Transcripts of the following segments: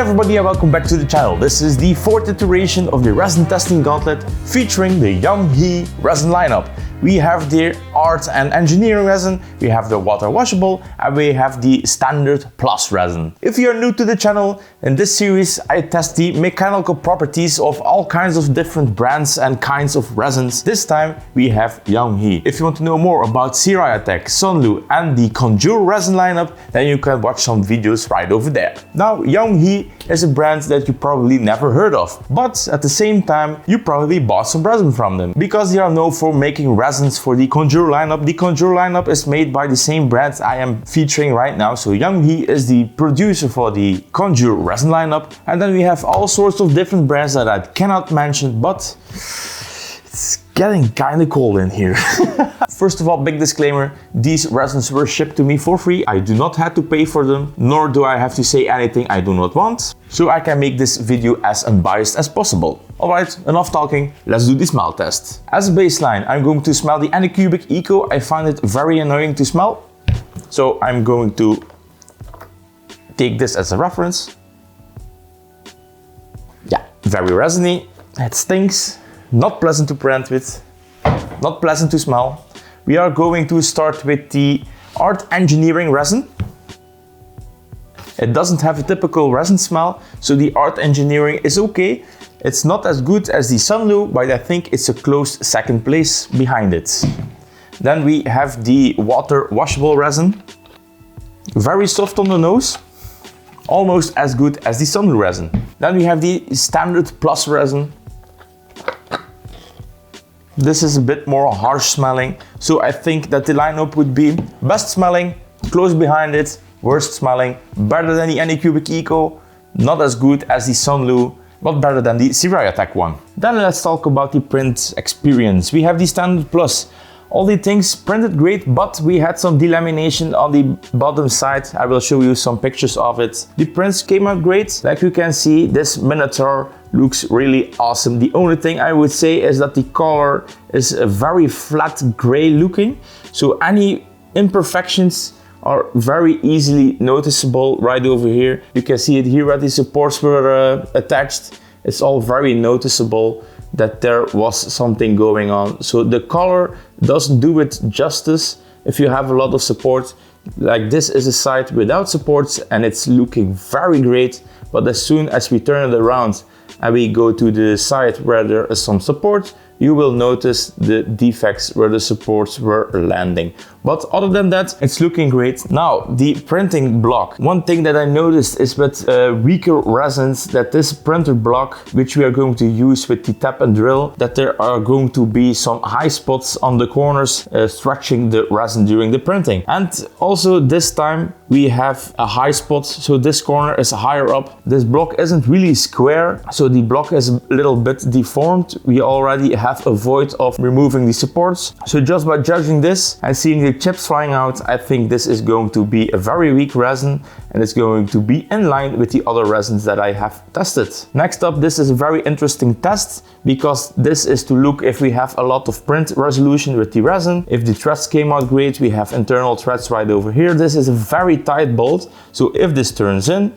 everybody and welcome back to the channel. This is the fourth iteration of the resin testing gauntlet featuring the JAMG HE resin lineup. We have the art and engineering resin, we have the water washable, and we have the standard plus resin. If you are new to the channel, in this series I test the mechanical properties of all kinds of different brands and kinds of resins. This time we have JAMG HE. If you want to know more about Siriatec, Sunlu and the Conjure resin lineup, then you can watch some videos right over there. Now JAMG HE is a brand that you probably never heard of, but at the same time you probably bought some resin from them, because they are known for making resins for the Conjure lineup. The Conjure lineup is made by the same brand I am featuring right now, so JAMG HE is the producer for the Conjure resin lineup. And then we have all sorts of different brands that I cannot mention, but it's getting kinda cold in here. First of all, big disclaimer, these resins were shipped to me for free. I do not have to pay for them, nor do I have to say anything I do not want, so I can make this video as unbiased as possible. Alright, enough talking, let's do the smell test. As a baseline, I'm going to smell the Anycubic Eco. I find it very annoying to smell, so I'm going to take this as a reference. Yeah, very resiny, it stinks, not pleasant to print with, not pleasant to smell. We are going to start with the Art Engineering resin. It doesn't have a typical resin smell, so the Art Engineering is okay. It's not as good as the Sunlu, but I think it's a close second place behind it. Then we have the Water Washable resin. Very soft on the nose, almost as good as the Sunlu resin. Then we have the Standard Plus resin. This is a bit more harsh smelling, so I think that the lineup would be best smelling, close behind it, worst smelling, better than the Anycubic Eco, not as good as the Sunlu, but better than the Siriatec one. Then let's talk about the print experience. We have the Standard Plus. All the things printed great, but we had some delamination on the bottom side. I will show you some pictures of it. The prints came out great. Like you can see, this Minotaur looks really awesome. The only thing I would say is that the color is a very flat gray looking, so any imperfections are very easily noticeable right over here. You can see it here where the supports were attached. It's all very noticeable that there was something going on. So the color doesn't do it justice if you have a lot of support. Like this is a side without supports and it's looking very great, but as soon as we turn it around and we go to the side where there is some support, you will notice the defects where the supports were landing. But other than that, it's looking great. Now, the printing block. One thing that I noticed is with weaker resins, that this printer block, which we are going to use with the tap and drill, that there are going to be some high spots on the corners stretching the resin during the printing. And also this time we have a high spot, so this corner is higher up. This block isn't really square, so the block is a little bit deformed. We already have a void of removing the supports. So just by judging this and seeing the chips flying out, I think this is going to be a very weak resin and it's going to be in line with the other resins that I have tested. Next up, this is a very interesting test because this is to look if we have a lot of print resolution with the resin. If the threads came out great, we have internal threads right over here. This is a very tight bolt, so if this turns in,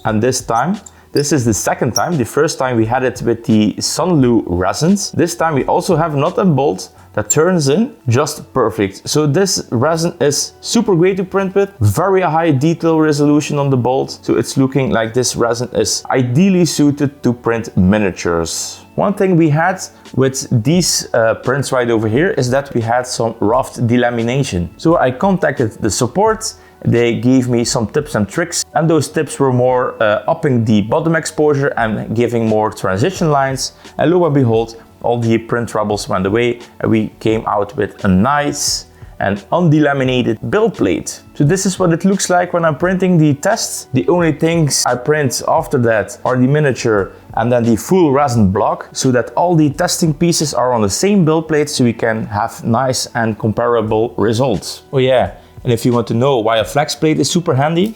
and this time, this is the second time. The first time we had it with the Sunlu resins. This time we also have not a bolt that turns in just perfect. So this resin is super great to print with, very high detail resolution on the bolt. So it's looking like this resin is ideally suited to print miniatures. One thing we had with these prints right over here is that we had some rough delamination. So I contacted the support. They gave me some tips and tricks, and those tips were more upping the bottom exposure and giving more transition lines. And lo and behold, all the print troubles went away and we came out with a nice and undelaminated build plate. So this is what it looks like when I'm printing the tests. The only things I print after that are the miniature and then the full resin block, so that all the testing pieces are on the same build plate so we can have nice and comparable results. Oh yeah, and if you want to know why a flex plate is super handy,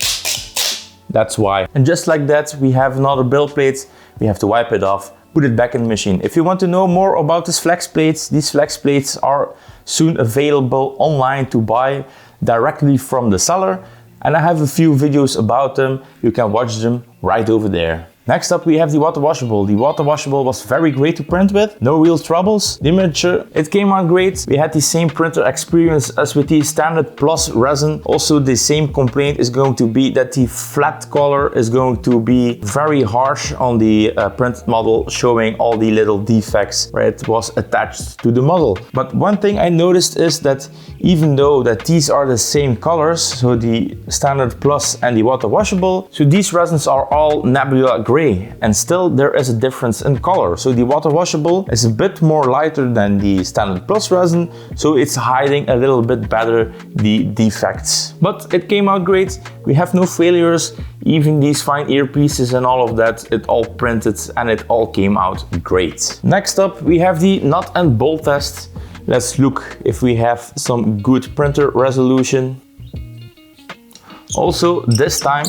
that's why. And just like that, we have another build plate. We have to wipe it off, put it back in the machine. If you want to know more about these flex plates are soon available online to buy directly from the seller. and I have a few videos about them. You can watch them right over there. Next up we have the Water Washable. The Water Washable was very great to print with, no real troubles. The miniature, it came out great. We had the same printer experience as with the standard plus resin. Also the same complaint is going to be that the flat color is going to be very harsh on the printed model, showing all the little defects where it was attached to the model. But one thing I noticed is that even though that these are the same colors, so the standard plus and the Water Washable, so these resins are all Nebula gray, and still there is a difference in color. So the Water Washable is a bit more lighter than the standard plus resin, so it's hiding a little bit better the defects. But it came out great. We have no failures, even these fine earpieces and all of that, it all printed and it all came out great. Next up we have the nut and bolt test. Let's look if we have some good printer resolution. Also this time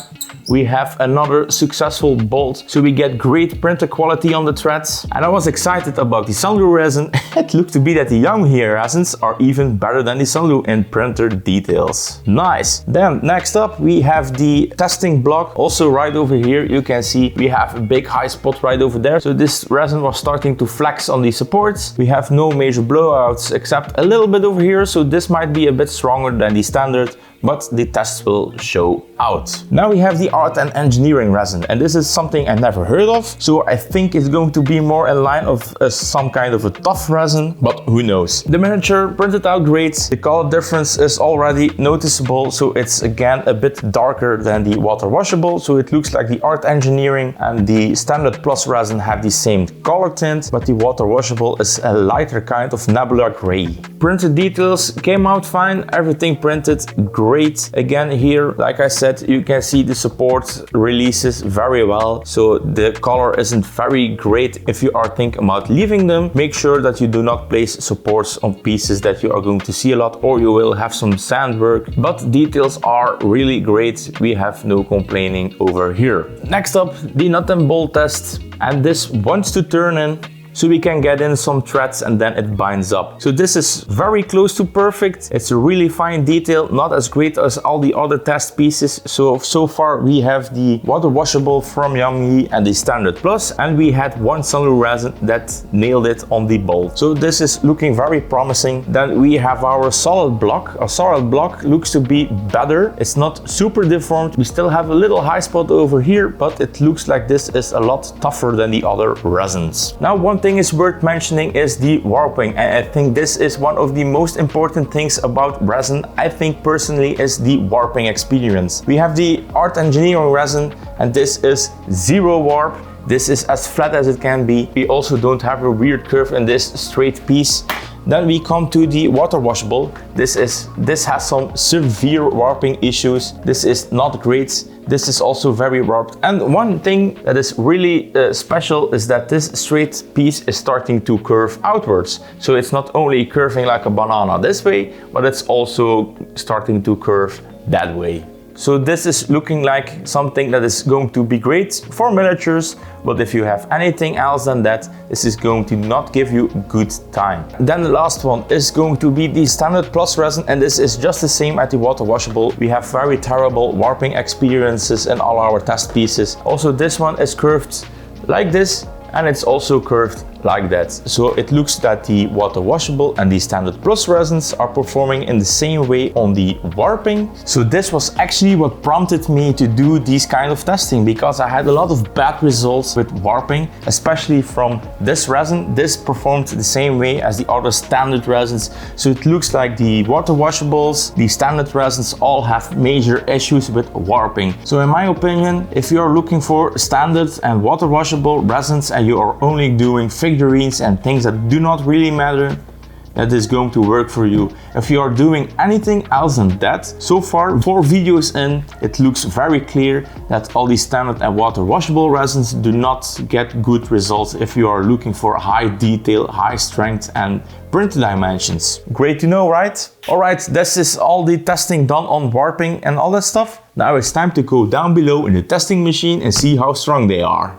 we have another successful bolt, so we get great printer quality on the threads. And I was excited about the Sunlu resin. It looked to be that the JAMG HE resins are even better than the Sunlu in printer details. Nice. Then next up we have the testing block. Also right over here you can see we have a big high spot right over there. So this resin was starting to flex on the supports. We have no major blowouts except a little bit over here, so this might be a bit stronger than the standard, but the tests will show out. Now we have the Art and Engineering resin, and this is something I never heard of, so I think it's going to be more in line of some kind of a tough resin, but who knows. The miniature printed out great. The color difference is already noticeable, so it's again a bit darker than the Water Washable, so it looks like the Art Engineering and the standard plus resin have the same color tint, but the Water Washable is a lighter kind of Nebula gray. Printed details came out fine, everything printed great. Again here, like I said, you can see the support releases very well, so the color isn't very great. If you are thinking about leaving them, make sure that you do not place supports on pieces that you are going to see a lot, or you will have some sand work, but details are really great. We have no complaining over here. Next up, the nut and bolt test, and this wants to turn in, so we can get in some threads and then it binds up. So this is very close to perfect. It's a really fine detail, not as great as all the other test pieces. So far we have the Water Washable from JAMG HE and the Standard Plus, and we had one Sunlu resin that nailed it on the bolt. So this is looking very promising. Then we have our solid block. Our solid block looks to be better. It's not super deformed. We still have a little high spot over here, but it looks like this is a lot tougher than the other resins. Now one thing is worth mentioning is the warping, and I think this is one of the most important things about resin. I think personally is the warping experience. We have the Art Engineering resin, and this is zero warp. This is as flat as it can be. We also don't have a weird curve in this straight piece. Then we come to the Water Washable. This has some severe warping issues. This is not great. This is also very warped. And one thing that is really special is that this straight piece is starting to curve outwards. So it's not only curving like a banana this way, but it's also starting to curve that way. So this is looking like something that is going to be great for miniatures, but if you have anything else than that, this is going to not give you good time. Then the last one is going to be the Standard Plus resin, and this is just the same as the Water Washable. We have very terrible warping experiences in all our test pieces. Also this one is curved like this, and it's also curved like that. So it looks that the Water Washable and the Standard Plus resins are performing in the same way on the warping. So this was actually what prompted me to do these kind of testing, because I had a lot of bad results with warping, especially from this resin. This performed the same way as the other standard resins. So it looks like the Water Washables, the standard resins all have major issues with warping. So in my opinion, if you are looking for standard and water washable resins and you are only doing figurines and things that do not really matter, that is going to work for you. If you are doing anything else than that, so far 4 videos in, it looks very clear that all these standard and water washable resins do not get good results if you are looking for high detail, high strength and print dimensions. Great to know, right? Alright, this is all the testing done on warping and all that stuff. Now it's time to go down below in the testing machine and see how strong they are.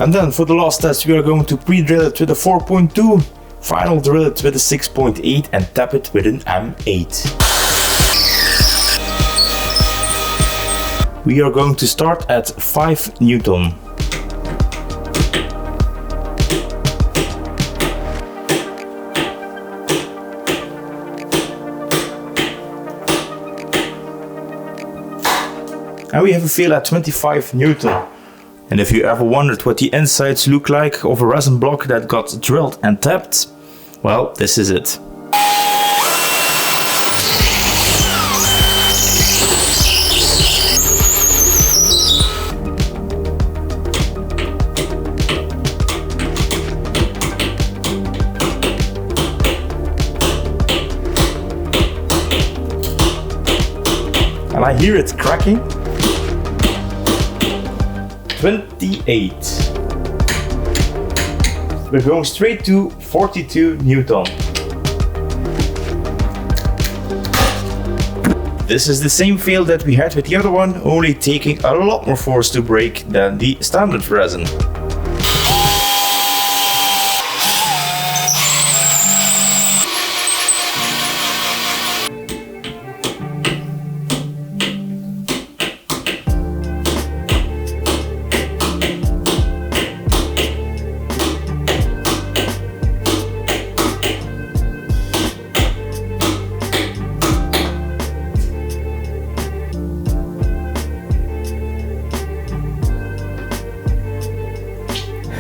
And then for the last test, we are going to pre-drill it with a 4.2, final drill it with a 6.8 and tap it with an M8. We are going to start at 5 Newton. And we have a feel at 25 Newton. And if you ever wondered what the insides look like of a resin block that got drilled and tapped, well, this is it. And I hear it cracking. 28. We're going straight to 42 Newton. This is the same feel that we had with the other one, only taking a lot more force to break than the standard resin.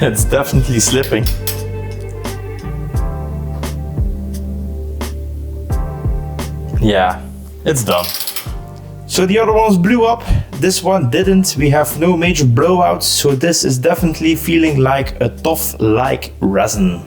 It's definitely slipping. Yeah, it's done. So the other ones blew up, this one didn't. We have no major blowouts, so this is definitely feeling like a tough-like resin.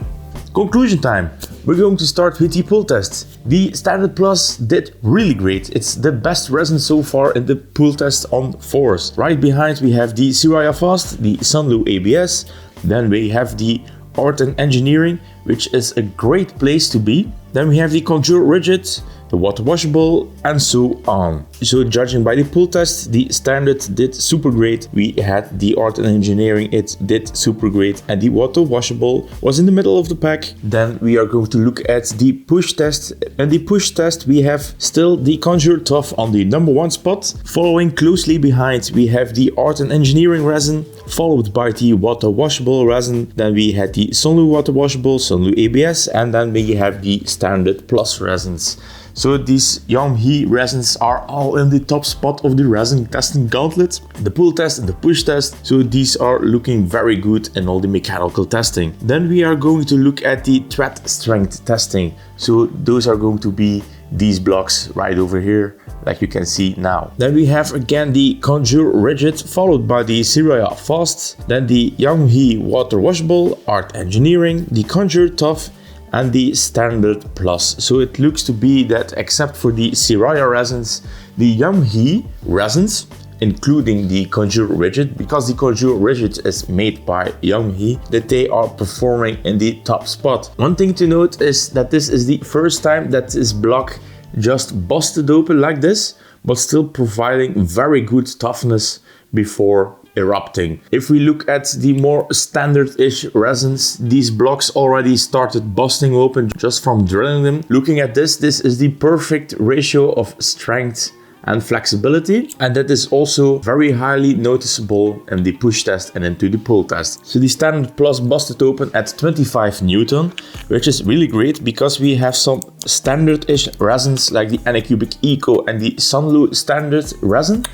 Conclusion time. We're going to start with the pull test. The Standard Plus did really great. It's the best resin so far in the pull test on force. Right behind we have the Siraya Fast, the Sunlu ABS. Then we have the Art Engineering, which is a great place to be. Then we have the Contour Rigid, the Water Washable, and so on. So judging by the pull test, the Standard did super great. We had the Art Engineering, it did super great. And the Water Washable was in the middle of the pack. Then we are going to look at the push test. And the push test, we have still the Contour Tough on the #1 spot. Following closely behind, we have the Art Engineering resin, followed by the Water Washable resin. Then we had the Sunlu Water Washable, Sunlu ABS, and then we have the Standard Plus resins. So these JAMG HE resins are all in the top spot of the resin testing gauntlet, the pull test and the push test. So these are looking very good in all the mechanical testing. Then we are going to look at the thread strength testing. So those are going to be these blocks right over here, like you can see now. Then we have again the Conjure Rigid, followed by the Siraya Fast, then the JAMG HE Water Washable, Art Engineering, the Conjure Tough, and the Standard Plus. So it looks to be that except for the Siraya resins, the JAMG HE resins, including the Conjure Rigid, because the Conjure Rigid is made by JAMG HE, that they are performing in the top spot. One thing to note is that this is the first time that this block just busted open like this, but still providing very good toughness before erupting. If we look at the more standard-ish resins, these blocks already started busting open just from drilling them. Looking at this is the perfect ratio of strength and flexibility, and that is also very highly noticeable in the push test and into the pull test. So the Standard Plus busted open at 25 Newton, which is really great because we have some standard-ish resins like the Anycubic Eco and the Sunlu standard resin,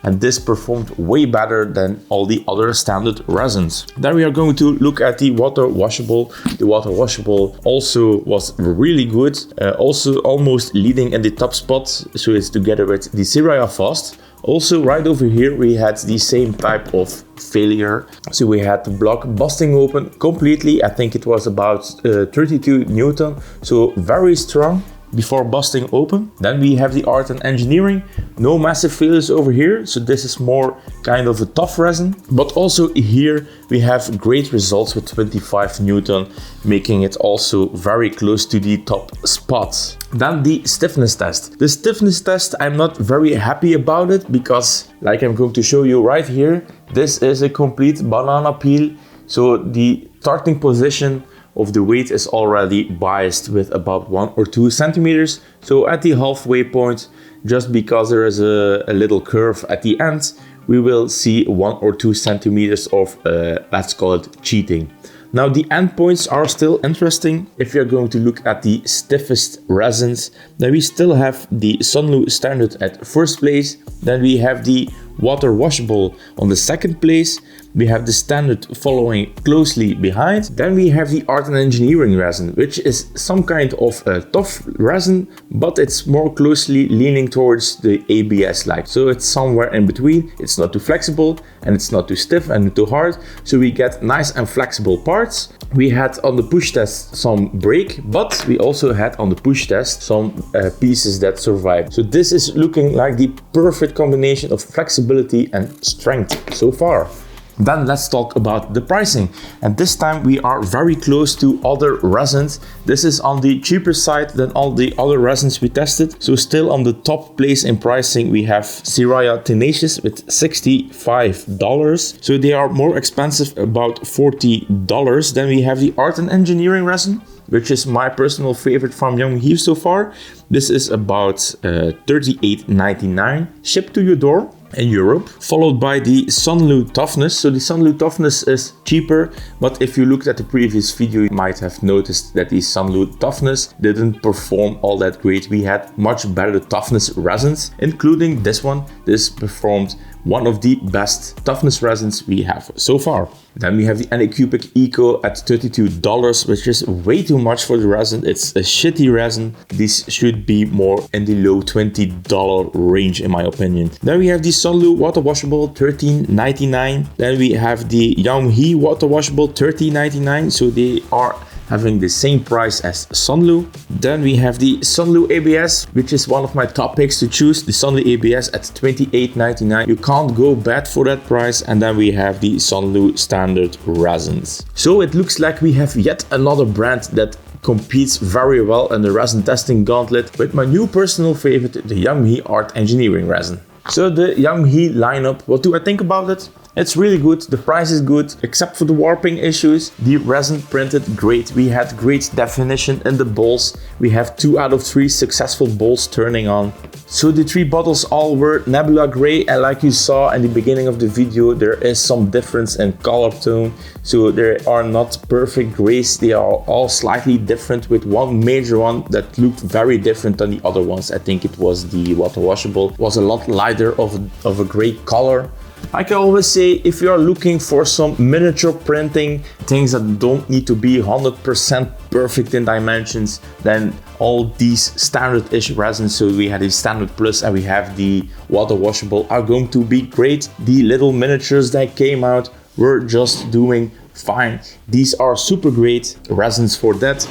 and this performed way better than all the other standard resins. Then we are going to look at the Water Washable. The Water Washable also was really good, also almost leading in the top spot, so it's together with the Siraya Fast. Also right over here we had the same type of failure. So we had the block busting open completely. I think it was about 32 Newton, so very strong before busting open. Then we have the Art and Engineering, no massive failures over here, so this is more kind of a tough resin, but also here we have great results with 25 Newton, making it also very close to the top spot. Then the stiffness test. The stiffness test, I'm not very happy about it because, like I'm going to show you right here, this is a complete banana peel, so the starting position of the weight is already biased with about 1 or 2 centimeters. So at the halfway point, just because there is a little curve at the end, we will see 1 or 2 centimeters of, let's call it cheating. Now the endpoints are still interesting. If you're going to look at the stiffest resins, then we still have the Sunlu Standard at first place. Then we have the Water Washable on the second place. We have the Standard following closely behind. Then we have the Art and Engineering resin, which is some kind of a tough resin, but it's more closely leaning towards the ABS-like. So it's somewhere in between. It's not too flexible and it's not too stiff and too hard. So we get nice and flexible parts. We had on the push test some break, but we also had on the push test some pieces that survived. So this is looking like the perfect combination of flexibility and strength so far. Then let's talk about the pricing. And this time we are very close to other resins. This is on the cheaper side than all the other resins we tested. So still on the top place in pricing, we have Siraya Tenacious with $65. So they are more expensive, about $40. Then we have the Art and Engineering resin, which is my personal favorite from JAMG HE so far. This is about $38.99 shipped to your door in Europe, followed by the Sunlu Toughness. So the Sunlu Toughness is cheaper, but if you looked at the previous video, you might have noticed that the Sunlu Toughness didn't perform all that great. We had much better toughness resins, including this one. This performed one of the best toughness resins we have so far. Then we have the Anycubic Eco at $32, which is way too much for the resin. It's a shitty resin. This should be more in the low $20 range in my opinion. Then we have the Sunlu Water Washable, $13.99. Then we have the JAMG HE Water Washable, $13.99. So they are having the same price as Sunlu. Then we have the Sunlu ABS, which is one of my top picks to choose. The Sunlu ABS at $28.99. You can't go bad for that price. And then we have the Sunlu Standard resins. So it looks like we have yet another brand that competes very well in the resin testing gauntlet with my new personal favorite, the JAMG HE Art Engineering resin. So the JAMG HE lineup, what do I think about it? It's really good, the price is good, except for the warping issues. The resin printed great, we had great definition in the bowls. We have 2 out of 3 successful bowls turning on. So the 3 bottles all were Nebula Gray, and like you saw in the beginning of the video, there is some difference in color tone. So there are not perfect grays, they are all slightly different, with one major one that looked very different than the other ones. I think it was the Water Washable, was a lot lighter of a gray color. Like I always say, if you are looking for some miniature printing, things that don't need to be 100% perfect in dimensions, then all these standard-ish resins, so we have the Standard Plus and we have the Water Washable, are going to be great. The little miniatures that came out were just doing fine. These are super great resins for that.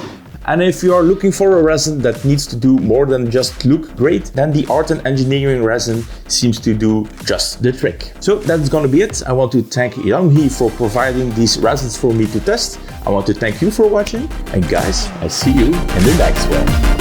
And if you are looking for a resin that needs to do more than just look great, then the Art and Engineering resin seems to do just the trick. So that's gonna be it. I want to thank JAMG HE for providing these resins for me to test. I want to thank you for watching, and guys, I see you in the next one.